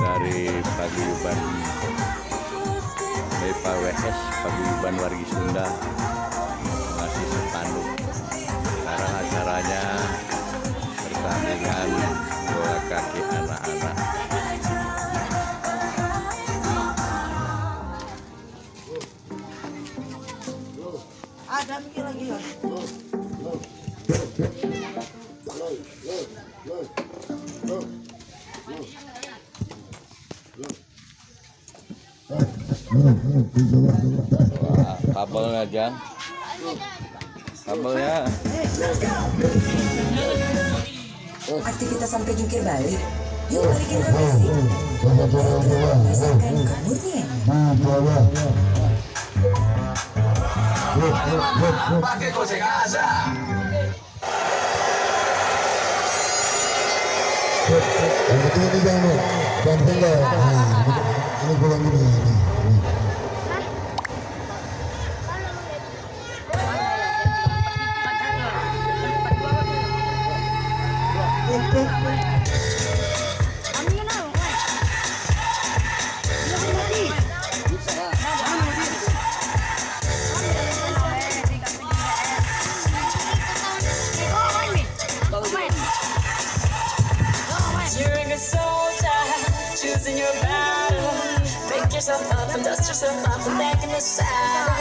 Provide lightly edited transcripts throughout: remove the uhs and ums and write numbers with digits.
dari paguyuban PWS Paguyuban Wargi Sunda masih spanduk. Sekarang acaranya pertandingan bola kaki anak-anak. Ada mikir lagi ya. Wah, kabelnya Jang. Kabelnya. Aktivitas sampai jungkir balik. Yuk balikin kondisi. Rasakan kaburnya. Pakai kocek aja. Ini jangan ganti lah. Ini pulang ini. You're a good soldier, choosing your battle. Make yourself up and dust yourself off and back in the saddle.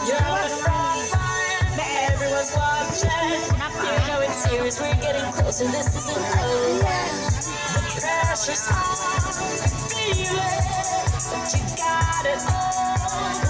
You're on the front line, everyone's watching. You know it's serious, we're getting closer, this isn't over. The pressure's on, feel it, but you got it all.